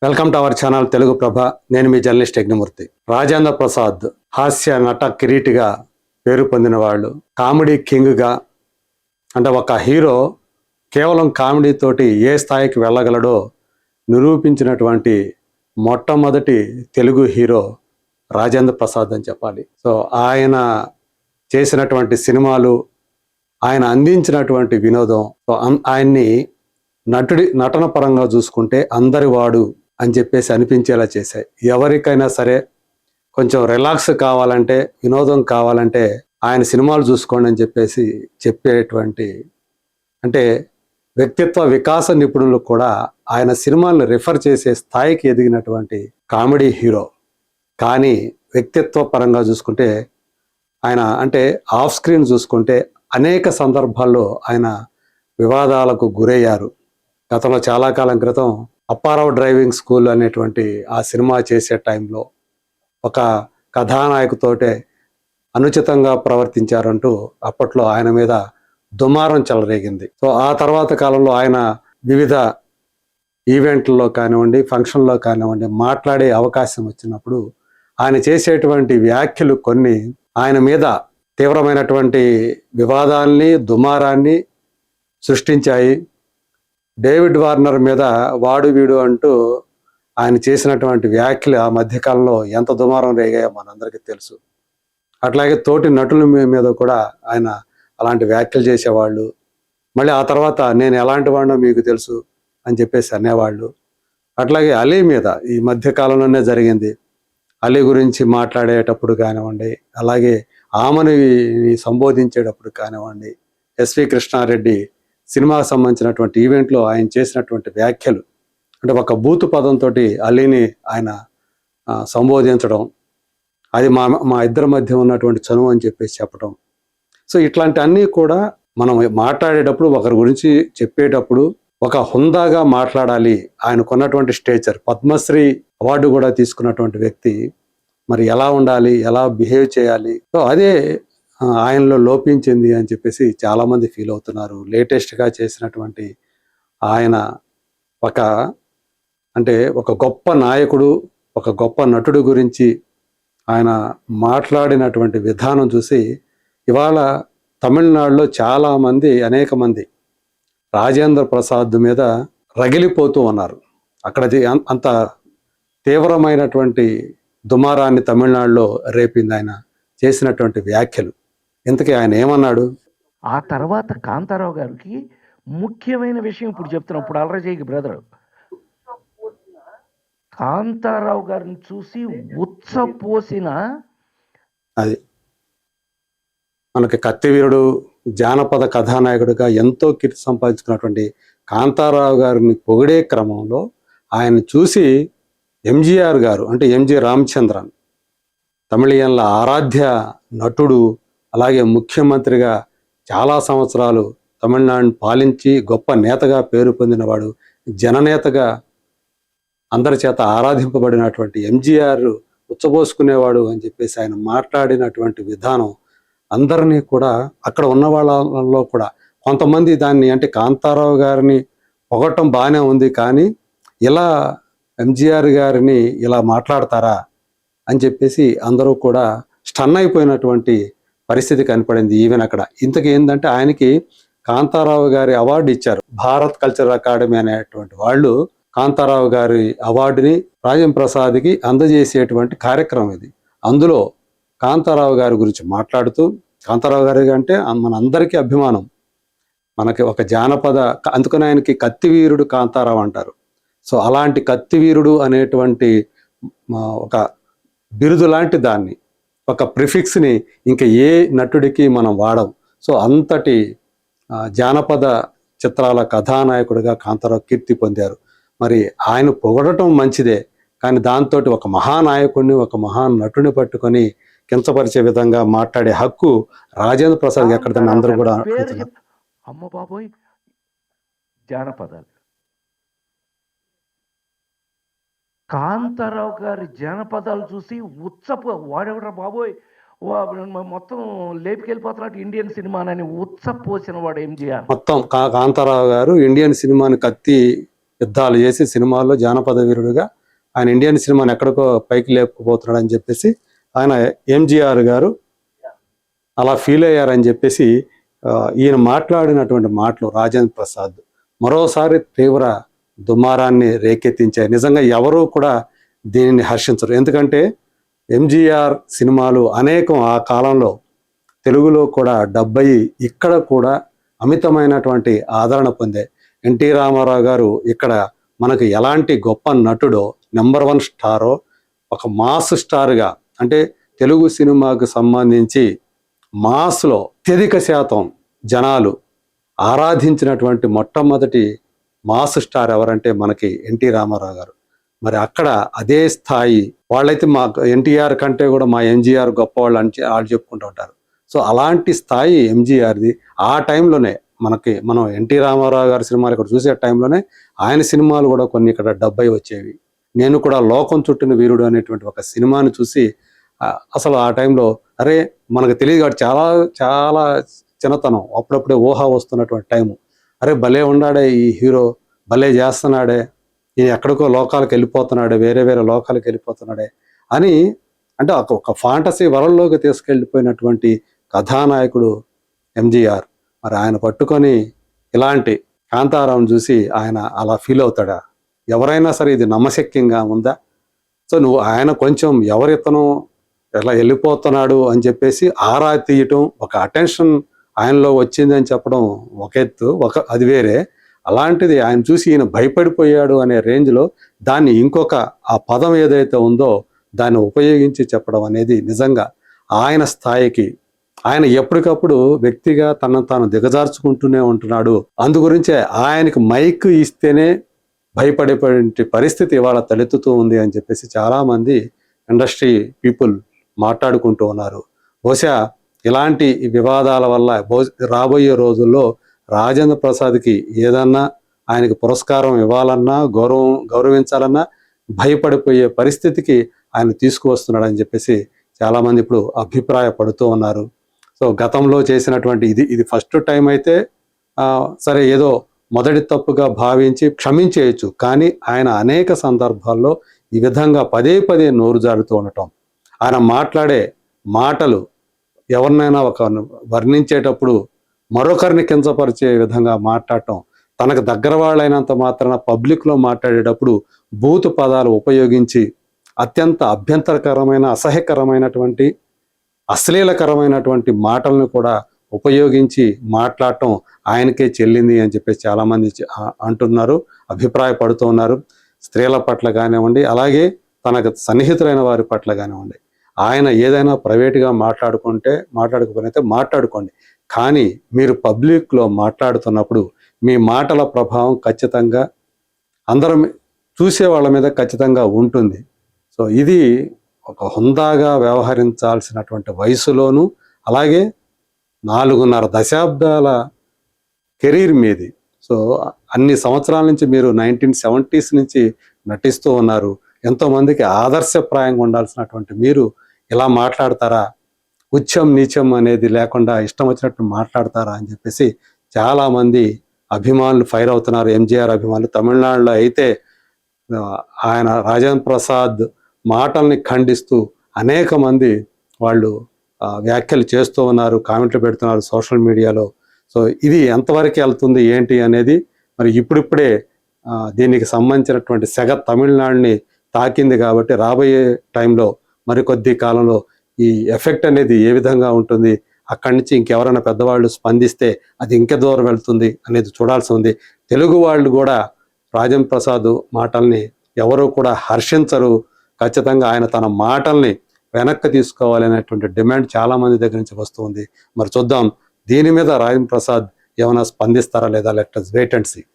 Welcome to our channel Telugu Prabha. నేను మీ journalist Yagnamurthy. Rajendra Prasad హాస్య నట కిరీటిగా పేరు పొందిన వాళ్ళు, కామెడీ కింగ్గా, అంటే ఒక హీరో కేవలం కామెడీ తోటి ఏ స్థాయికి వెళ్ళగలడో నిరూపించినటువంటి మొట్టమొదటి తెలుగు హీరో రాజేంద్ర ప్రసాద్ అని చెప్పాలి. సో ఆయన చేసినటువంటి సినిమాలు, ఆయన అందించినటువంటి వినోదం, ఆయన్ని నటన పరంగా చూసుకుంటే అందరి వాడు అని చెప్పేసి అనిపించేలా చేశాయి. ఎవరికైనా సరే కొంచెం రిలాక్స్ కావాలంటే, వినోదం కావాలంటే ఆయన సినిమాలు చూసుకోండి అని చెప్పేసి చెప్పేటువంటి, అంటే వ్యక్తిత్వ వికాస నిపుణులు కూడా ఆయన సినిమాలను రిఫర్ చేసే స్థాయికి ఎదిగినటువంటి కామెడీ హీరో. కానీ వ్యక్తిత్వ పరంగా చూసుకుంటే ఆయన, అంటే ఆఫ్ స్క్రీన్ చూసుకుంటే అనేక సందర్భాల్లో ఆయన వివాదాలకు గురయ్యారు. గతంలో చాలా కాలం క్రితం అప్పారావు డ్రైవింగ్ స్కూల్ అనేటువంటి ఆ సినిమా చేసే టైంలో ఒక కథానాయకుతోటే అనుచితంగా ప్రవర్తించారంటూ అప్పట్లో ఆయన మీద దుమారం చెలరేగింది. సో ఆ తర్వాత కాలంలో ఆయన వివిధ ఈవెంట్లలో కానివ్వండి, ఫంక్షన్లో కానివ్వండి మాట్లాడే అవకాశం వచ్చినప్పుడు ఆయన చేసేటువంటి వ్యాఖ్యలు కొన్ని ఆయన మీద తీవ్రమైనటువంటి వివాదాల్ని, దుమారాన్ని సృష్టించాయి. డేవిడ్ వార్నర్ మీద వాడు వీడు అంటూ ఆయన చేసినటువంటి వ్యాఖ్యలు ఆ మధ్యకాలంలో ఎంత దుమారం రేగాయో మనందరికీ తెలుసు. అట్లాగే తోటి నటుల మీద కూడా ఆయన అలాంటి వ్యాఖ్యలు చేసేవాళ్ళు. మళ్ళీ ఆ తర్వాత నేను ఎలాంటి వాడినో మీకు తెలుసు అని చెప్పేసి అనేవాళ్ళు. అట్లాగే అలీ మీద ఈ మధ్యకాలంలోనే జరిగింది. అలీ గురించి మాట్లాడేటప్పుడు కానివ్వండి, అలాగే ఆమెని సంబోధించేటప్పుడు కానివ్వండి, ఎస్వి కృష్ణారెడ్డి సినిమాకు సంబంధించినటువంటి ఈవెంట్లో ఆయన చేసినటువంటి వ్యాఖ్యలు, అంటే ఒక బూతు పదంతో అలీని ఆయన సంబోధించడం, అది మా ఇద్దరి మధ్య ఉన్నటువంటి చనువు అని చెప్పేసి చెప్పడం. సో ఇట్లాంటి అన్నీ కూడా మనం మాట్లాడేటప్పుడు, ఒకరి గురించి చెప్పేటప్పుడు ఒక హుందాగా మాట్లాడాలి. ఆయనకున్నటువంటి స్టేచర్, పద్మశ్రీ అవార్డు కూడా తీసుకున్నటువంటి వ్యక్తి, మరి ఎలా ఉండాలి, ఎలా బిహేవ్ చేయాలి, సో అదే ఆయనలో లోపించింది అని చెప్పేసి చాలామంది ఫీల్ అవుతున్నారు. లేటెస్ట్గా చేసినటువంటి ఆయన ఒక గొప్ప నాయకుడు, ఒక గొప్ప నటుడు గురించి ఆయన మాట్లాడినటువంటి విధానం చూసి ఇవాళ తమిళనాడులో చాలామంది, అనేక మంది రాజేంద్ర ప్రసాద్ మీద రగిలిపోతూ ఉన్నారు. అక్కడది అంత తీవ్రమైనటువంటి దుమారాన్ని తమిళనాడులో రేపింది ఆయన చేసినటువంటి వ్యాఖ్యలు. ఇంతకీ ఆయన ఏమన్నాడు? ఆ తర్వాత కాంతారావు గారికి ముఖ్యమైన విషయం ఇప్పుడు చెప్తున్నా. ఇప్పుడు అలరజయ్య బ్రదర్ కాంతారావు గారిని చూసి ఉచ్చపోసిన, అది మనకి కత్తివీరుడు, జానపద కథానాయకుడిగా ఎంతో కీర్తి సంపాదించుకున్నటువంటి కాంతారావు గారిని పొగిడే క్రమంలో ఆయన చూసి ఎంజీఆర్ గారు, అంటే ఎంజి రామచంద్రన్, తమిళియన్ల ఆరాధ్య నటుడు, అలాగే ముఖ్యమంత్రిగా చాలా సంవత్సరాలు తమిళనాడుని పాలించి గొప్ప నేతగా పేరు పొందినవాడు, జననేతగా అందరి చేత ఆరాధింపబడినటువంటి ఎంజీఆర్ ఉచ్చబోసుకునేవాడు అని చెప్పేసి ఆయన మాట్లాడినటువంటి విధానం అందరినీ కూడా, అక్కడ ఉన్న వాళ్ళలో కూడా కొంతమంది దాన్ని, అంటే కాంతారావు గారిని పొగట్టం బాగానే ఉంది, కానీ ఇలా ఎంజీఆర్ గారిని ఇలా మాట్లాడతారా అని చెప్పేసి అందరూ కూడా స్టన్ అయిపోయినటువంటి పరిస్థితి కనపడింది. ఈవెన్ అక్కడ ఇంతకీ ఏంటంటే ఆయనకి కాంతారావు గారి అవార్డు ఇచ్చారు. భారత్ కల్చరల్ అకాడమీ అనేటువంటి వాళ్ళు కాంతారావు గారి అవార్డుని రాజేంద్ర ప్రసాద్కి అందజేసేటువంటి కార్యక్రమం ఇది. అందులో కాంతారావు గారి గురించి మాట్లాడుతూ, కాంతారావు గారి అంటే మన అందరికీ అభిమానం, మనకి ఒక జానపద, అందుకని ఆయనకి కత్తివీరుడు కాంతారావు అంటారు. సో అలాంటి కత్తివీరుడు అనేటువంటి ఒక బిరుదు లాంటి దాన్ని, ఒక ప్రిఫిక్స్ని ఇంకా ఏ నటుడికి మనం వాడం. సో అంతటి జానపద చిత్రాల కథానాయకుడిగా కాంతారావు కీర్తి పొందారు. మరి ఆయన పొగడటం మంచిదే, కానీ దాంతో ఒక మహానాయకుడిని, ఒక మహానటుని పట్టుకొని కించపరిచే విధంగా మాట్లాడే హక్కు రాజేంద్ర ప్రసాద్ ఎక్కడదని అందరూ కూడా అడుగుతున్నారు. అమ్మ బాబోయ్, జానపదాలు, కాంతారావు గారి జానపదాలు చూసి వాడెవరా బాబోయ్, మొత్తం లేపుకెళ్ళిపోతున్నట్టు ఇండియన్ సినిమానని ఉచ్చపోసిన వాడు ఎంజీఆర్. మొత్తం కాంతారావు గారు ఇండియన్ సినిమాని కత్తి యుద్ధాలు చేసి సినిమాల్లో జానపద వీరుడుగా ఆయన ఇండియన్ సినిమాని ఎక్కడికో పైకి లేపుకుపోతున్నాడు అని చెప్పేసి ఆయన ఎంజీఆర్ గారు అలా ఫీల్ అయ్యారని చెప్పేసి ఈయన మాట్లాడినటువంటి మాటలు రాజేంద్ర ప్రసాద్ మరోసారి తీవ్ర దుమారాన్ని రేకెత్తించాయి. నిజంగా ఎవరూ కూడా దీనిని హర్షించరు. ఎందుకంటే ఎంజీఆర్ సినిమాలు అనేకం ఆ కాలంలో తెలుగులో కూడా డబ్ అయ్యి ఇక్కడ కూడా అమితమైనటువంటి ఆదరణ పొందాయి. ఎన్టీ రామారావు గారు ఇక్కడ మనకు ఎలాంటి గొప్ప నటుడో, నెంబర్ 1 స్టారో, ఒక మాస్ స్టార్గా, అంటే తెలుగు సినిమాకు సంబంధించి మాస్లో అత్యధిక శాతం జనాలు ఆరాధించినటువంటి మొట్టమొదటి మాస్ స్టార్ ఎవరంటే మనకి ఎన్టీ రామారావు గారు. మరి అక్కడ అదే స్థాయి వాళ్ళైతే మా ఎన్టీఆర్ కంటే కూడా మా ఎంజీఆర్ గొప్పవాళ్ళు అని వాళ్ళు చెప్పుకుంటూ ఉంటారు. సో అలాంటి స్థాయి ఎంజీఆర్ది. ఆ టైంలోనే మనం ఎన్టీ రామారావు గారి సినిమాలు ఇక్కడ చూసే టైంలోనే ఆయన సినిమాలు కూడా కొన్ని ఇక్కడ డబ్ అయి వచ్చేవి. నేను కూడా లోకం చుట్టిన వీరుడు అనేటువంటి ఒక సినిమాని చూసి అసలు ఆ టైంలో అరే మనకు తెలియదు కాబట్టి చాలా చాలా చిన్నతనం, అప్పుడప్పుడే ఊహ వస్తున్నటువంటి టైము. అరే భలే ఉన్నాడే ఈ హీరో, భలే చేస్తున్నాడే, ఈయన ఎక్కడికో లోకాలకు వెళ్ళిపోతున్నాడే, వేరే వేరే లోకాలకు వెళ్ళిపోతున్నాడే అని, అంటే ఒక ఫాంటసీ వరల్డ్లోకి తీసుకెళ్ళిపోయినటువంటి కథానాయకుడు ఎంజీఆర్. మరి ఆయన పట్టుకొని ఇలాంటి కాంతారావును చూసి ఆయన అలా ఫీల్ అవుతాడా? ఎవరైనా సరే ఇది నమ్మశక్యంగా ఉందా? సో నువ్వు ఆయన కొంచెం ఎవరితను ఎలా వెళ్ళిపోతున్నాడు అని చెప్పేసి ఆరా తీయటం, ఒక అటెన్షన్ ఆయనలో వచ్చిందని చెప్పడం ఒక ఎత్తు, అది వేరే. అలాంటిది ఆయన చూసి ఈయన భయపడిపోయాడు అనే రేంజ్లో దాన్ని ఇంకొక ఆ పదం ఏదైతే ఉందో దాన్ని ఉపయోగించి చెప్పడం అనేది నిజంగా ఆయన స్థాయికి, ఆయన ఎప్పటికప్పుడు వ్యక్తిగా తనను తాను దిగజార్చుకుంటూనే ఉంటున్నాడు. అందు గురించే ఆయనకి మైక్ ఇస్తేనే భయపడే పరిస్థితి ఇవాళ తలెత్తుతూ ఉంది అని చెప్పేసి చాలామంది ఇండస్ట్రీ పీపుల్ మాట్లాడుకుంటూ ఉన్నారు. బహుశా ఇలాంటి వివాదాల వల్ల రాబోయే రోజుల్లో రాజేంద్ర ప్రసాద్కి ఏదన్నా ఆయనకి పురస్కారం ఇవ్వాలన్నా, గౌరవించాలన్నా భయపడిపోయే పరిస్థితికి ఆయన తీసుకువస్తున్నాడని చెప్పేసి చాలామంది ఇప్పుడు అభిప్రాయపడుతూ ఉన్నారు. సో గతంలో చేసినటువంటి ఇది ఫస్ట్ టైం అయితే సరే ఏదో మొదటి తప్పుగా భావించి క్షమించేయచ్చు. కానీ ఆయన అనేక సందర్భాల్లో ఈ విధంగా పదే పదే నోరు జారుతూ ఉండటం, ఆయన మాట్లాడే మాటలు ఎవరినైనా వర్ణించేటప్పుడు మరొకరిని కించపరిచే విధంగా మాట్లాడటం, తనకు దగ్గర వాళ్ళైనంత మాత్రాన పబ్లిక్లో మాట్లాడేటప్పుడు బూతు పదాలు ఉపయోగించి అత్యంత అభ్యంతరకరమైన, అసహ్యకరమైనటువంటి, అశ్లీలకరమైనటువంటి మాటలను కూడా ఉపయోగించి మాట్లాడటం ఆయనకే చెల్లింది అని చెప్పేసి చాలామంది అంటున్నారు, అభిప్రాయపడుతూ ఉన్నారు. స్త్రీల పట్ల కానివ్వండి, అలాగే తనకు సన్నిహితులైన వారి పట్ల కానివ్వండి, ఆయన ఏదైనా ప్రైవేట్గా మాట్లాడుకోకపోతే మాట్లాడుకోండి. కానీ మీరు పబ్లిక్లో మాట్లాడుతున్నప్పుడు మీ మాటల ప్రభావం ఖచ్చితంగా అందరం చూసే వాళ్ళ మీద ఖచ్చితంగా ఉంటుంది. సో ఇది ఒక హుందాగా వ్యవహరించాల్సినటువంటి వయసులోనూ, అలాగే 4.5 దశాబ్దాల కెరీర్ మీది. సో అన్ని సంవత్సరాల నుంచి మీరు 1970s నుంచి నటిస్తూ ఉన్నారు. ఎంతోమందికి ఆదర్శప్రాయంగా ఉండాల్సినటువంటి మీరు ఇలా మాట్లాడతారా? ఉచ్చం నీచం అనేది లేకుండా ఇష్టం వచ్చినట్టు మాట్లాడతారా అని చెప్పేసి చాలామంది అభిమానులు ఫైర్ అవుతున్నారు. ఎంజీఆర్ అభిమానులు తమిళనాడులో అయితే ఆయన రాజేంద్ర ప్రసాద్ మాటల్ని ఖండిస్తూ అనేక మంది వాళ్ళు వ్యాఖ్యలు చేస్తూ ఉన్నారు, కామెంట్లు పెడుతున్నారు సోషల్ మీడియాలో. సో ఇది ఎంతవరకు వెళ్తుంది ఏంటి అనేది మరి ఇప్పుడిప్పుడే దీనికి సంబంధించినటువంటి సెగ తమిళనాడుని తాకింది కాబట్టి రాబోయే టైంలో మరికొద్ది కాలంలో ఈ ఎఫెక్ట్ అనేది ఏ విధంగా ఉంటుంది, అక్కడి నుంచి ఇంకెవరైనా పెద్దవాళ్ళు స్పందిస్తే అది ఇంక దూరం వెళ్తుంది అనేది చూడాల్సి ఉంది. తెలుగు వాళ్ళు కూడా రాజేంద్ర ప్రసాద్ మాటల్ని ఎవరు కూడా హర్షించరు. ఖచ్చితంగా ఆయన తన మాటల్ని వెనక్కి తీసుకోవాలనేటువంటి డిమాండ్ చాలామంది దగ్గర నుంచి వస్తుంది. మరి చూద్దాం దీని మీద రాజేంద్ర ప్రసాద్ ఏమైనా స్పందిస్తారా లేదా. Let us wait and see.